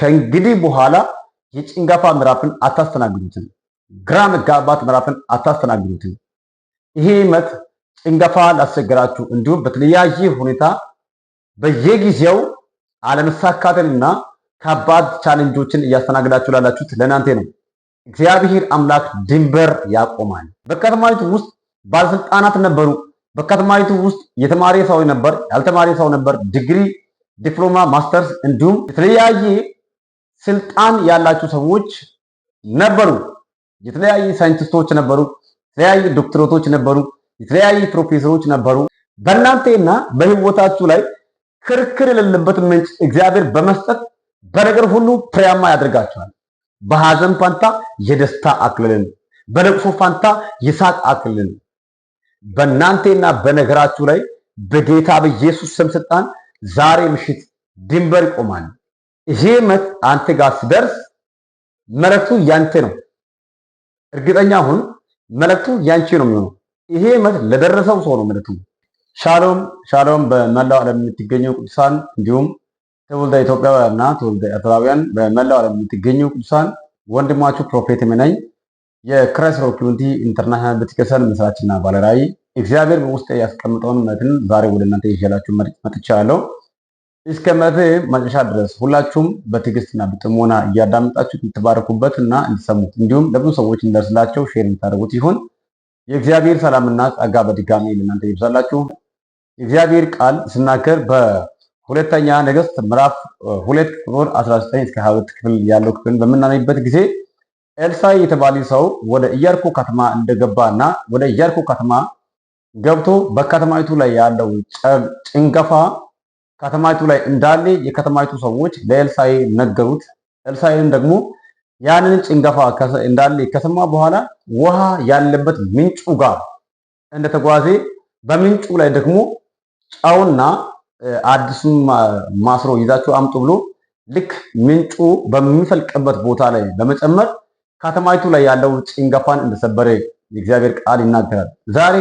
ከእንግዲህ በኋላ የጭንገፋ ምዕራፍን አታስተናግዱትም። ግራ መጋባት ምዕራፍን አታስተናግዱትም። ይሄ ዓመት ጭንገፋ ላስቸገራችሁ እንዲሁም በተለያየ ሁኔታ በየጊዜው አለመሳካትንና ከባድ ቻሌንጆችን እያስተናገዳችሁ ላላችሁት ለእናንተ ነው። እግዚአብሔር አምላክ ድንበር ያቆማል። በከተማይቱ ውስጥ ባለስልጣናት ነበሩ። በከተማይቱ ውስጥ የተማሪ ሰው ነበር፣ ያልተማሪ ሰው ነበር፣ ዲግሪ፣ ዲፕሎማ፣ ማስተርስ እንዲሁም የተለያየ ስልጣን ያላችሁ ሰዎች ነበሩ። የተለያየ ሳይንቲስቶች ነበሩ፣ የተለያየ ዶክተሮች ነበሩ፣ የተለያየ ፕሮፌሰሮች ነበሩ። በእናንተና በህይወታችሁ ላይ ክርክር የሌለበት ምንጭ እግዚአብሔር በመስጠት በነገር ሁሉ ፍሬያማ ያደርጋችኋል። በሐዘን ፋንታ የደስታ አክሊልን፣ በለቅሶ ፋንታ የሳቅ አክሊልን በእናንተና በነገራችሁ ላይ በጌታ በኢየሱስ ስም ስልጣን ዛሬ ምሽት ድንበር ይቆማል። ይሄ ዓመት አንተ ጋር ሲደርስ መልእክቱ ያንተ ነው። እርግጠኛ ሁን፣ መልእክቱ ያንቺ ነው የሚሆነው። ይሄ ዓመት ለደረሰው ሰው ነው መልእክቱ። ሻሎም ሻሎም። በመላው ዓለም የምትገኙ ቅዱሳን እንዲሁም ትውልደ ኢትዮጵያውያንና ትውልደ ኤርትራውያን በመላው ዓለም የምትገኙ ቅዱሳን ወንድማችሁ ፕሮፌት ነኝ። የክራይስት ሮክ ኮሚኒቲ ኢንተርናሽናል ቤተክርስቲያን መስራችና ባለራዕይ እግዚአብሔር በውስጤ ያስቀምጠውን እውነትን ዛሬ ወደ እናንተ ይዤላችሁ መጥቻለሁ። እስከ መጨረሻ ድረስ ሁላችሁም በትዕግስትና በጥሞና እያዳመጣችሁ እንድትባረኩበት እና እንድትሰሙት እንዲሁም ለብዙ ሰዎች እንደርስላቸው ሼር እንድታደርጉት ይሁን። የእግዚአብሔር ሰላምና ጸጋ በድጋሚ ለእናንተ ይብዛላችሁ። የእግዚአብሔር ቃል ስናገር በሁለተኛ ነገሥት ምዕራፍ 2 ቁጥር 19 እስከ 22 ክፍል ያለው ክፍል በምናነብበት ጊዜ ኤልሳዕ የተባለ ሰው ወደ ኢያሪኮ ከተማ እንደገባና ወደ ኢያሪኮ ከተማ ገብቶ በከተማይቱ ላይ ያለው ጭንገፋ ከተማይቱ ላይ እንዳለ የከተማይቱ ሰዎች ለኤልሳዕ ነገሩት። ኤልሳዕም ደግሞ ያንን ጭንገፋ እንዳለ ከሰማ በኋላ ውሃ ያለበት ምንጩ ጋር እንደተጓዘ በምንጩ ላይ ደግሞ ጨውና አዲስ ማስሮ ይዛችሁ አምጡ ብሎ ልክ ምንጩ በሚፈልቅበት ቦታ ላይ በመጨመር ከተማይቱ ላይ ያለው ጭንገፋን እንደሰበረ የእግዚአብሔር ቃል ይናገራል። ዛሬ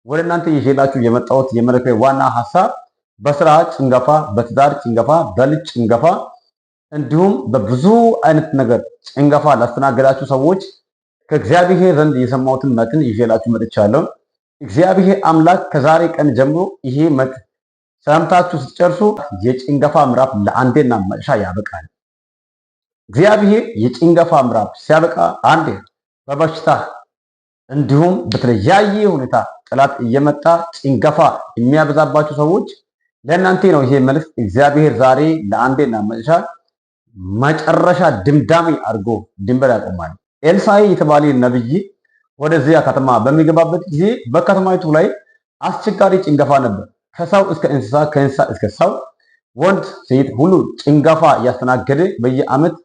ወደ እናንተ ይዤላችሁ የመጣሁት የመልእክቴ ዋና ሐሳብ በስራ ጭንገፋ፣ በትዳር ጭንገፋ፣ በልጅ ጭንገፋ እንዲሁም በብዙ አይነት ነገር ጭንገፋ ላስተናገዳችሁ ሰዎች ከእግዚአብሔር ዘንድ የሰማሁትን መልእክት ይዤላችሁ መጥቻለሁ። እግዚአብሔር አምላክ ከዛሬ ቀን ጀምሮ ይሄ መልእክት ሰምታችሁ ስትጨርሱ የጭንገፋ ምዕራፍ ለአንዴና መጨረሻ ያበቃል። እግዚአብሔር የጭንገፋ ምዕራፍ ሲያበቃ አንዴ በበሽታ እንዲሁም በተለያየ ሁኔታ ጠላት እየመጣ ጭንገፋ የሚያበዛባችሁ ሰዎች ለእናንተ ነው ይሄ መልእክት። እግዚአብሔር ዛሬ ለአንዴና መጨረሻ ድምዳሜ አድርጎ ድንበር ያቆማል። ኤልሳዕ የተባለ ነብይ ወደዚያ ከተማ በሚገባበት ጊዜ በከተማይቱ ላይ አስቸጋሪ ጭንገፋ ነበር። ከሰው እስከ እንስሳ፣ ከእንስሳ እስከ ሰው፣ ወንድ ሴት ሁሉ ጭንገፋ እያስተናገደ በየዓመት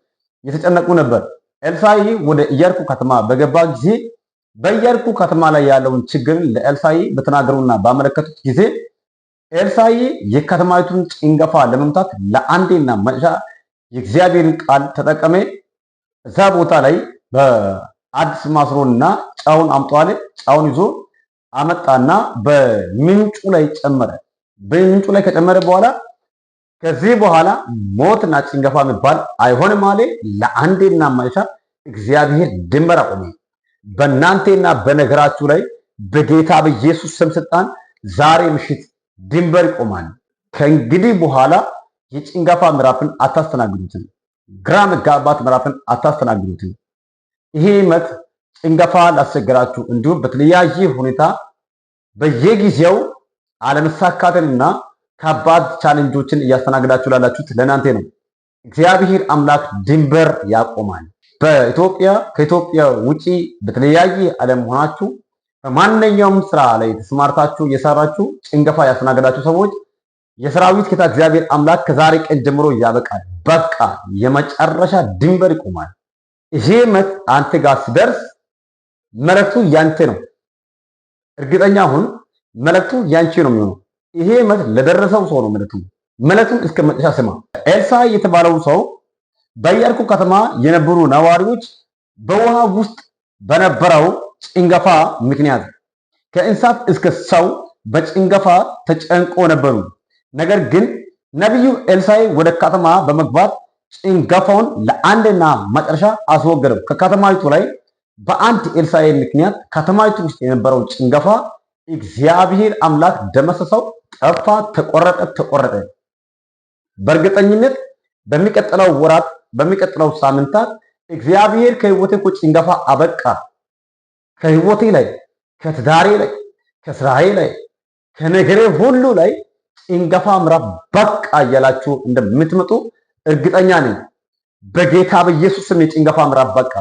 የተጨነቁ ነበር። ኤልሳዕ ወደ ኢያሪኮ ከተማ በገባ ጊዜ በኢያሪኮ ከተማ ላይ ያለውን ችግር ለኤልሳዕ በተናገሩና ባመለከቱት ጊዜ ኤልሳዕ የከተማይቱን ጭንገፋ ለመምታት ለአንዴና መጨረሻ የእግዚአብሔርን ቃል ተጠቀመ። እዛ ቦታ ላይ በአዲስ ማስሮና ጨውን አምጧል። ጨውን ይዞ አመጣና በምንጩ ላይ ጨመረ። በምንጩ ላይ ከጨመረ በኋላ ከዚህ በኋላ ሞትና ጭንገፋ የሚባል አይሆንም አለ። ለአንዴና መጨረሻ እግዚአብሔር ድንበር አቆመ። በእናንተና በነገራችሁ ላይ በጌታ በኢየሱስ ስም ስልጣን ዛሬ ምሽት ድንበር ይቆማል። ከእንግዲህ በኋላ የጭንገፋ ምዕራፍን አታስተናግዱትም። ግራ መጋባት ምዕራፍን አታስተናግዱትም። ይሄ ዓመት ጭንገፋ ላስቸገራችሁ እንዲሁም በተለያየ ሁኔታ በየጊዜው አለመሳካትንና ከባድ ቻሌንጆችን እያስተናገዳችሁ ላላችሁት ለእናንተ ነው። እግዚአብሔር አምላክ ድንበር ያቆማል። በኢትዮጵያ ከኢትዮጵያ ውጪ በተለያየ ዓለም ሆናችሁ በማንኛውም ስራ ላይ ተሰማርታችሁ የሰራችሁ ጭንገፋ ያስተናገዳችሁ ሰዎች የሰራዊት ጌታ እግዚአብሔር አምላክ ከዛሬ ቀን ጀምሮ ያበቃል። በቃ የመጨረሻ ድንበር ይቆማል። ይሄ ዓመት አንተ ጋር ሲደርስ መልእክቱ ያንተ ነው። እርግጠኛ ሁን፣ መልእክቱ ያንቺ ነው የሚሆነው። ይሄ ዓመት ለደረሰው ሰው ነው መልእክቱ። መልእክቱን እስከ መጨረሻ ስማ። ኤልሳዕ የተባለው ሰው በኢያሪኮ ከተማ የነበሩ ነዋሪዎች በውሃ ውስጥ በነበረው ጭንገፋ ምክንያት ከእንስሳት እስከ ሰው በጭንገፋ ተጨንቆ ነበሩ። ነገር ግን ነቢዩ ኤልሳዕ ወደ ከተማ በመግባት ጭንገፋውን ለአንድና መጨረሻ አስወገደው። ከከተማይቱ ላይ በአንድ ኤልሳዕ ምክንያት ከተማይቱ ውስጥ የነበረው ጭንገፋ እግዚአብሔር አምላክ ደመሰሰው፣ ጠፋ፣ ተቆረጠ። በእርግጠኝነት በሚቀጥለው ወራት፣ በሚቀጥለው ሳምንታት እግዚአብሔር ከህይወቴ እኮ ጭንገፋ አበቃ፣ ከህይወቴ ላይ፣ ከትዳሬ ላይ፣ ከስራዬ ላይ፣ ከነገሬ ሁሉ ላይ ጭንገፋ ምዕራፍ በቃ እያላችሁ እንደምትመጡ እርግጠኛ ነኝ። በጌታ በኢየሱስ ስም የጭንገፋ ምዕራፍ በቃ፣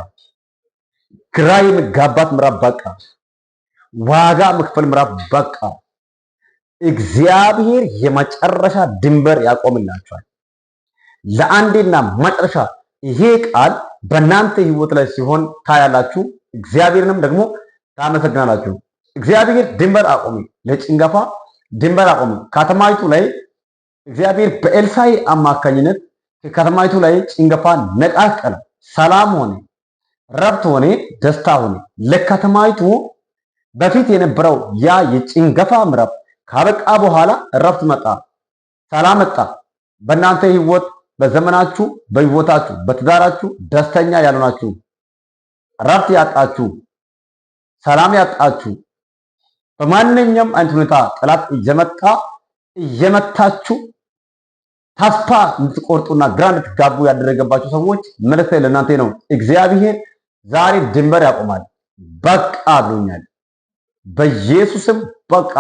ግራ የመጋባት ምዕራፍ በቃ፣ ዋጋ መክፈል ምዕራፍ በቃ። እግዚአብሔር የመጨረሻ ድንበር ያቆምላችኋል። ለአንዴና መጨረሻ ይሄ ቃል በእናንተ ህይወት ላይ ሲሆን ታያላችሁ። እግዚአብሔርንም ደግሞ ታመሰግናላችሁ። እግዚአብሔር ድንበር አቆሚ፣ ለጭንገፋ ድንበር አቆሚ። ከተማይቱ ላይ እግዚአብሔር በኤልሳዕ አማካኝነት ከከተማይቱ ላይ ጭንገፋ ነቃቀለ። ሰላም ሆነ፣ ረፍት ሆነ፣ ደስታ ሆነ። ለከተማይቱ በፊት የነበረው ያ የጭንገፋ ምዕራፍ ካበቃ በኋላ ረፍት መጣ፣ ሰላም መጣ። በእናንተ ህይወት፣ በዘመናችሁ፣ በህይወታችሁ፣ በትዳራችሁ ደስተኛ ያልሆናችሁ፣ ረፍት ያጣችሁ፣ ሰላም ያጣችሁ፣ በማንኛውም አይነት ሁኔታ ጠላት እየመታችሁ ተስፋ እንድትቆርጡና ግራ እንድትጋቡ ያደረገባችሁ ሰዎች መልእክቴ ለእናንተ ነው። እግዚአብሔር ዛሬ ድንበር ያቆማል። በቃ ብሎኛል። በኢየሱስም በቃ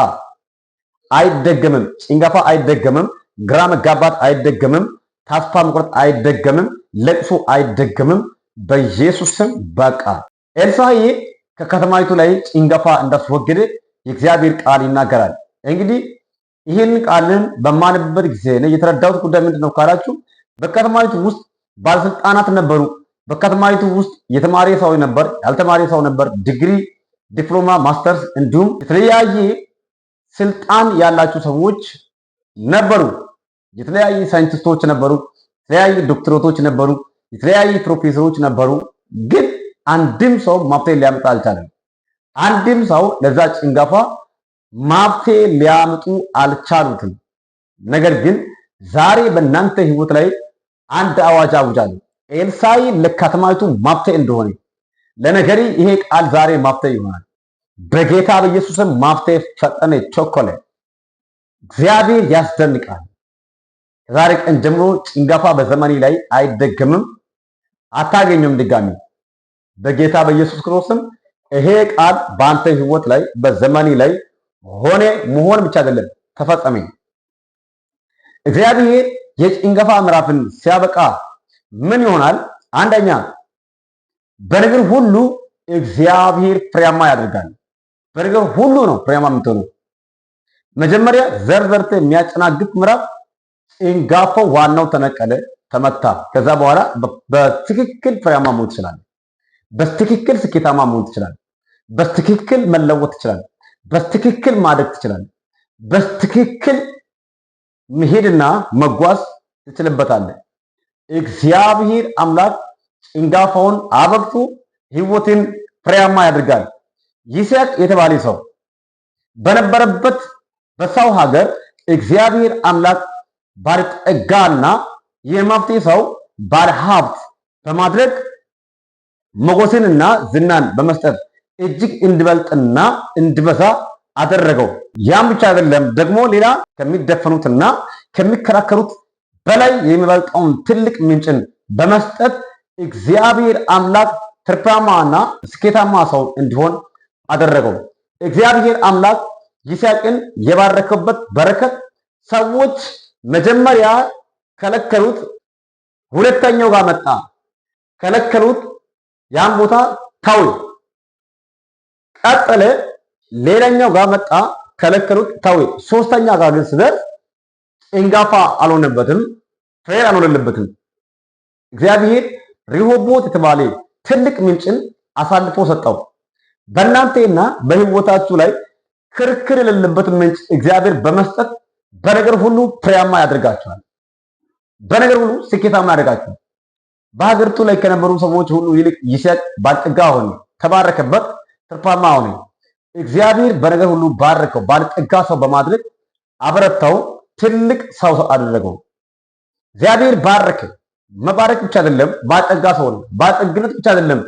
አይደገምም። ጭንገፋ አይደገምም። ግራ መጋባት አይደገምም። ተስፋ መቁረጥ አይደገምም። ለቅሶ አይደገምም። በኢየሱስም በቃ። ኤልሳዕ ከከተማይቱ ላይ ጭንገፋ እንዳስወገደ የእግዚአብሔር ቃል ይናገራል። እንግዲህ ይህን ቃልን በማንበት ጊዜ ነው የተረዳሁት ጉዳይ ምንድነው ካላችሁ፣ በከተማይቱ ውስጥ ባለስልጣናት ነበሩ። በከተማይቱ ውስጥ የተማረ ሰው ነበር፣ ያልተማረ ሰው ነበር፣ ዲግሪ፣ ዲፕሎማ፣ ማስተርስ እንዲሁም የተለያየ ስልጣን ያላቸው ሰዎች ነበሩ። የተለያየ ሳይንቲስቶች ነበሩ፣ የተለያየ ዶክተሮች ነበሩ፣ የተለያየ ፕሮፌሰሮች ነበሩ። ግን አንድም ሰው መፍትሄ ሊያመጣ አልቻለም። አንድም ሰው ለዛ ጭንገፋ መፍትሄ ሊያመጡ አልቻሉትም። ነገር ግን ዛሬ በእናንተ ህይወት ላይ አንድ አዋጅ አውጃለሁ። ኤልሳዕ ለከተማይቱ መፍትሄ እንደሆነ ለነገሪ ይሄ ቃል ዛሬ መፍትሄ ይሆናል። በጌታ በኢየሱስም መፍትሄ ፈጠነ፣ ቸኮለ። እግዚአብሔር ያስደንቃል። ከዛሬ ቀን ጀምሮ ጭንገፋ በዘመኔ ላይ አይደገምም፣ አታገኙም ድጋሚ። በጌታ በኢየሱስ ክርስቶስም ይሄ ቃል በአንተ ህይወት ላይ በዘመኔ ላይ ሆነ መሆን ብቻ አይደለም ተፈጸመ። እግዚአብሔር የጭንገፋ ምዕራፍን ሲያበቃ ምን ይሆናል? አንደኛ በነገር ሁሉ እግዚአብሔር ፍሬያማ ያደርጋል። በነገር ሁሉ ነው ፍሬያማ የምትሆነው። መጀመሪያ ዘርዘርተ የሚያጨናግፍ ምዕራፍ ጭንገፋው ዋናው ተነቀለ፣ ተመታ። ከዛ በኋላ በትክክል ፍሬያማ መሆን ትችላለህ። በትክክል ስኬታማ መሆን ትችላለህ። በትክክል መለወጥ ትችላለህ። በትክክል ማደግ ትችላለህ። በትክክል መሄድና መጓዝ ትችልበታለህ። እግዚአብሔር አምላክ ጭንገፋውን አበቅቶ ህይወትን ፍሬያማ ያደርጋል። ይስሐቅ የተባለ ሰው በነበረበት በሰው ሀገር እግዚአብሔር አምላክ ባለጠጋና የመፍትሄ ሰው ባለሀብት በማድረግ ሞገስንና ዝናን በመስጠት እጅግ እንዲበልጥና እንዲበዛ አደረገው። ያም ብቻ አይደለም፣ ደግሞ ሌላ ከሚደፈኑትና ከሚከራከሩት በላይ የሚበልጠውን ትልቅ ምንጭን በመስጠት እግዚአብሔር አምላክ ትርፋማና ስኬታማ ሰው እንዲሆን አደረገው። እግዚአብሔር አምላክ ይስሐቅን የባረከበት በረከት ሰዎች መጀመሪያ ከለከሉት፣ ሁለተኛው ጋር መጣ፣ ከለከሉት፣ ያን ቦታ ተው፣ ቀጠለ፣ ሌላኛው ጋር መጣ፣ ከለከሉት፣ ተው፣ ሶስተኛ ጋር ግን ሲደርስ ጭንገፋ አልሆነበትም፣ ፍሬ አልሆነለበትም። እግዚአብሔር ሪሆቦት የተባለ ትልቅ ምንጭን አሳልፎ ሰጠው። በእናንተና በህይወታችሁ ላይ ክርክር የሌለበት ምንጭ እግዚአብሔር በመስጠት በነገር ሁሉ ፍሬያማ ያደርጋችኋል። በነገር ሁሉ ስኬታማ ያደርጋችኋል። በሀገሪቱ ላይ ከነበሩ ሰዎች ሁሉ ይልቅ ይስሐቅ ባለጠጋ ሆነ፣ ተባረከበት፣ ትርፋማ ሆነ። እግዚአብሔር በነገር ሁሉ ባረከው፣ ባለጠጋ ሰው በማድረግ አበረታው፣ ትልቅ ሰው አደረገው። እግዚአብሔር ባረከ፣ መባረክ ብቻ አይደለም፣ ባጠጋ ሰው ባጠግነት ብቻ አይደለም፣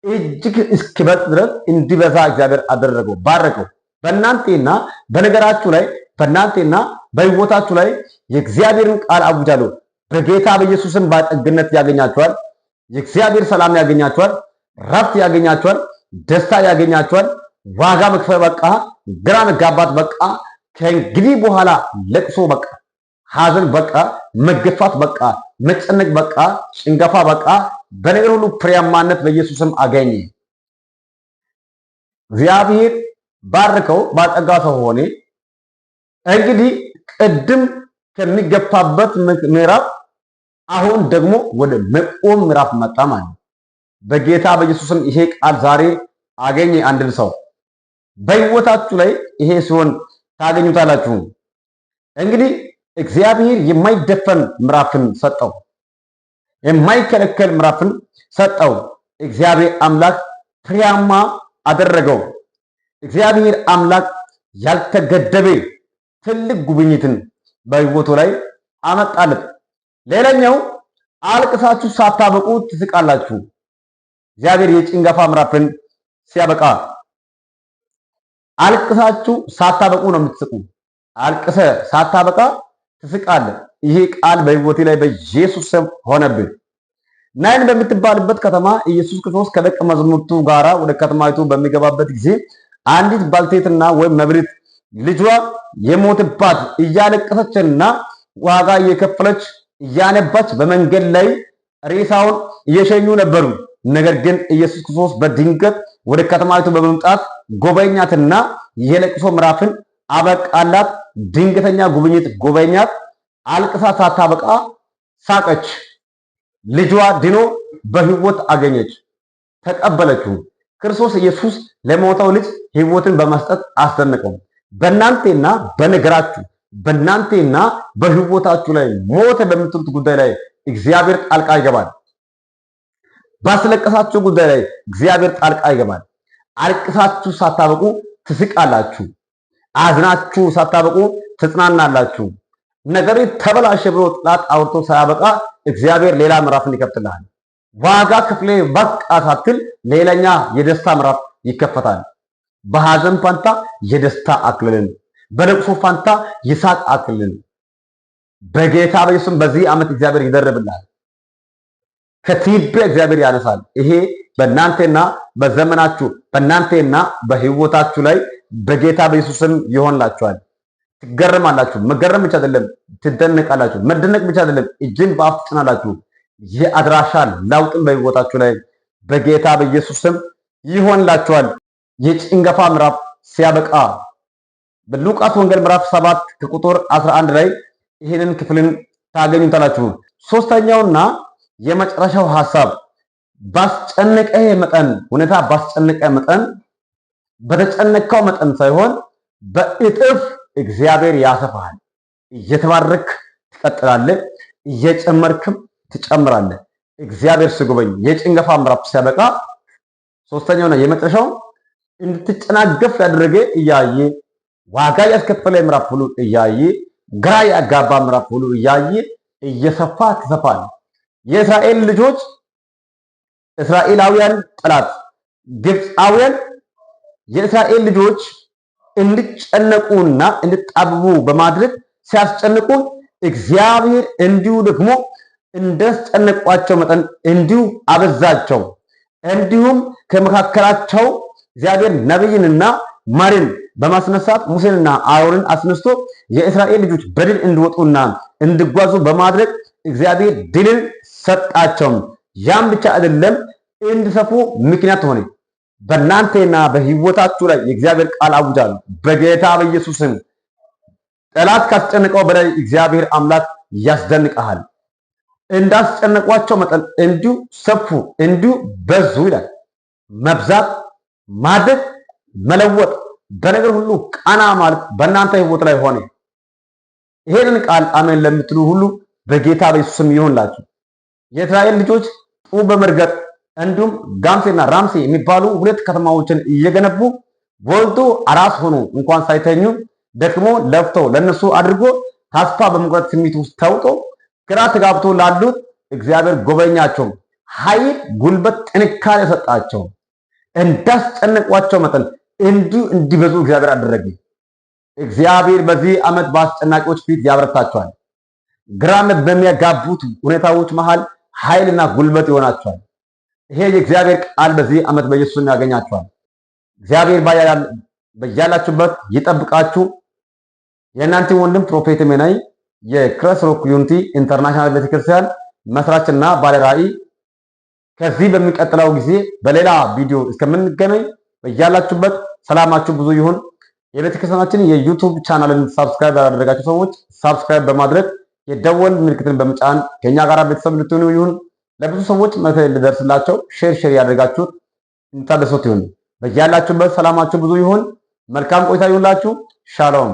እጅግ እስኪበልጥ ድረስ እንዲበዛ እግዚአብሔር አደረገው፣ ባረከው። በእናንተና በነገራችሁ ላይ በእናንተና በሕይወታችሁ ላይ የእግዚአብሔርን ቃል አውጃለሁ። በጌታ በኢየሱስም ባጠግነት ያገኛችኋል። የእግዚአብሔር ሰላም ያገኛችኋል። ረፍት ያገኛችኋል። ደስታ ያገኛችኋል። ዋጋ መክፈል በቃ፣ ግራ መጋባት በቃ፣ ከእንግዲህ በኋላ ለቅሶ በቃ፣ ሐዘን በቃ፣ መገፋት በቃ፣ መጨነቅ በቃ፣ ጭንገፋ በቃ። በነገር ሁሉ ፍሬያማነት በኢየሱስም አገኘ። እግዚአብሔር ባርከው፣ ባጠጋ ሰው ሆነ። እንግዲህ ቅድም ከሚገፋበት ምዕራፍ አሁን ደግሞ ወደ መቆም ምዕራፍ መጣ ማለት ነው። በጌታ በኢየሱስም ይሄ ቃል ዛሬ አገኘ አንድን ሰው በሕይወታችሁ ላይ ይሄ ሲሆን ታገኙታላችሁ። እንግዲህ እግዚአብሔር የማይደፈን ምዕራፍን ሰጠው፣ የማይከለከል ምዕራፍን ሰጠው። እግዚአብሔር አምላክ ፍሬያማ አደረገው። እግዚአብሔር አምላክ ያልተገደበ ትልቅ ጉብኝትን በሕይወቱ ላይ አመጣለት። ሌላኛው አልቅሳችሁ ሳታበቁ ትስቃላችሁ። እግዚአብሔር የጭንገፋ ምዕራፍን ሲያበቃ አልቅሳችሁ ሳታበቁ ነው የምትስቁ። አልቅሰ ሳታበቃ ትስቃለህ። ይሄ ቃል በሕይወቴ ላይ በኢየሱስ ስም ሆነብን። ናይን በምትባልበት ከተማ ኢየሱስ ክርስቶስ ከደቀ መዛሙርቱ ጋራ ወደ ከተማይቱ በሚገባበት ጊዜ አንዲት ባልቴትና ወይም መብሪት ልጇ የሞተባት እያለቀሰችና ዋጋ እየከፈለች እያነባች በመንገድ ላይ ሬሳውን እየሸኙ ነበሩ። ነገር ግን ኢየሱስ ክርስቶስ በድንገት ወደ ከተማይቱ በመምጣት ጎበኛትና የለቅሶ ምዕራፍን አበቃላት። ድንገተኛ ጉብኝት ጎበኛት። አልቅሳ ሳታበቃ ሳቀች። ልጇ ድኖ በሕይወት አገኘች፣ ተቀበለችው። ክርስቶስ ኢየሱስ ለሞተው ልጅ ሕይወትን በመስጠት አስደነቀው። በእናንተና በነገራችሁ በእናንተና በሕይወታችሁ ላይ ሞተ በምትሉት ጉዳይ ላይ እግዚአብሔር ጣልቃ ይገባል። ባስለቀሳችሁ ጉዳይ ላይ እግዚአብሔር ጣልቃ ይገባል። አልቅሳችሁ ሳታበቁ ትስቃላችሁ። አዝናችሁ ሳታበቁ ትጽናናላችሁ። ነገር ተበላሸ ብሎ ጥላት አውርቶ ሳያበቃ እግዚአብሔር ሌላ ምዕራፍን ይከፍትልሃል። ዋጋ ክፍሌ በቃ ሳትል ሌላኛ የደስታ ምዕራፍ ይከፈታል። በሐዘን ፋንታ የደስታ አክሊልን፣ በለቅሶ ፋንታ የሳቅ አክሊልን በጌታ በኢየሱስ በዚህ ዓመት እግዚአብሔር ይደርብልሃል። ከትቢያ እግዚአብሔር ያነሳል። ይሄ በእናንተና በዘመናችሁ በእናንተና በሕይወታችሁ ላይ በጌታ በኢየሱስም ይሆንላችኋል። ትገረማላችሁ። መገረም ብቻ አይደለም፣ ትደነቃላችሁ። መደነቅ ብቻ አይደለም፣ እጅን በአፍ ትጭናላችሁ። የአድራሻ ለውጥን በሕይወታችሁ ላይ በጌታ በኢየሱስም ይሆንላችኋል። የጭንገፋ ምዕራፍ ሲያበቃ በሉቃስ ወንጌል ምዕራፍ 7 ከቁጥር 11 ላይ ይሄንን ክፍልን ታገኙታላችሁ። ሶስተኛውና የመጨረሻው ሐሳብ ባስጨነቀ መጠን ሁኔታ ባስጨነቀ መጠን በተጨነቀው መጠን ሳይሆን በእጥፍ እግዚአብሔር ያሰፋሃል። እየተባረክ ትቀጥላለህ፣ እየጨመርክም ትጨምራለህ። እግዚአብሔር ሲጎበኝ የጭንገፋ ምዕራፍ ሲያበቃ ሶስተኛውና የመጨረሻው እንድትጨናገፍ ያደረገ እያየ ዋጋ ያስከፈለ ምዕራፍ ሁሉ እያየ ግራ ያጋባ ምዕራፍ ሁሉ እያየ እየሰፋ ትሰፋለህ። የእስራኤል ልጆች እስራኤላውያን ጠላት ግብፃውያን የእስራኤል ልጆች እንዲጨነቁና እንዲጣብቡ በማድረግ ሲያስጨንቁ እግዚአብሔር እንዲሁ ደግሞ እንዳስጨነቋቸው መጠን እንዲሁ አበዛቸው። እንዲሁም ከመካከላቸው እግዚአብሔር ነብይንና መሪን በማስነሳት ሙሴንና አሮንን አስነስቶ የእስራኤል ልጆች በድል እንዲወጡና እንዲጓዙ በማድረግ እግዚአብሔር ድልን ሰጣቸው። ያም ብቻ አይደለም፣ እንዲሰፉ ምክንያት ሆነ። በእናንተና በሕይወታችሁ ላይ የእግዚአብሔር ቃል አውጃለሁ። በጌታ በኢየሱስም ጠላት ካስጨነቀው በላይ እግዚአብሔር አምላክ ያስደንቀሃል። እንዳስጨነቋቸው መጠን እንዲሁ ሰፉ፣ እንዲሁ በዙ ይላል። መብዛት፣ ማደግ፣ መለወጥ፣ በነገር ሁሉ ቀና ማለት በእናንተ ሕይወት ላይ ሆነ። ይሄንን ቃል አሜን ለምትሉ ሁሉ በጌታ በኢየሱስም ይሆንላችሁ። የእስራኤል ልጆች ጡብ በመርገጥ እንዲሁም ጋምሴና ራምሴ የሚባሉ ሁለት ከተማዎችን እየገነቡ ወልዶ አራስ ሆኖ እንኳን ሳይተኙ ደክሞ ለፍቶ ለነሱ አድርጎ ተስፋ በመቁረጥ ስሜት ውስጥ ተውጦ ግራ ተጋብቶ ላሉት እግዚአብሔር ጎበኛቸው፣ ኃይል፣ ጉልበት፣ ጥንካሬ ሰጣቸው። እንዳስጨነቋቸው መጠን እንዲሁ እንዲበዙ እግዚአብሔር አደረገ። እግዚአብሔር በዚህ ዓመት በአስጨናቂዎች ፊት ያበረታቸዋል። ግራም በሚያጋቡት ሁኔታዎች መሃል ኃይልና ጉልበት ይሆናቸዋል። ይሄ የእግዚአብሔር ቃል በዚህ ዓመት በኢየሱስ ያገኛቸዋል። እግዚአብሔር በያላችሁበት ይጠብቃችሁ። የእናንተ ወንድም ፕሮፌት ሜናይ የክራስሮክ ዩኒቲ ኢንተርናሽናል ቤተክርስቲያን መስራችና ባለራዕይ። ከዚህ በሚቀጥለው ጊዜ በሌላ ቪዲዮ እስከምንገናኝ በያላችሁበት ሰላማችሁ ብዙ ይሁን። የቤተክርስቲያናችን የዩቲዩብ ቻናልን ሰብስክራይብ ያላደረጋችሁ ሰዎች ሰብስክራይብ በማድረግ የደወል ምልክትን በመጫን ከኛ ጋር ቤተሰብ ልትሆኑ ይሁን። ለብዙ ሰዎች መልእክት እንዲደርስላቸው ሼር ያደርጋችሁት እንታደሱት ይሁን። በያላችሁበት ሰላማችሁ ብዙ ይሁን። መልካም ቆይታ ይሁንላችሁ። ሻሎም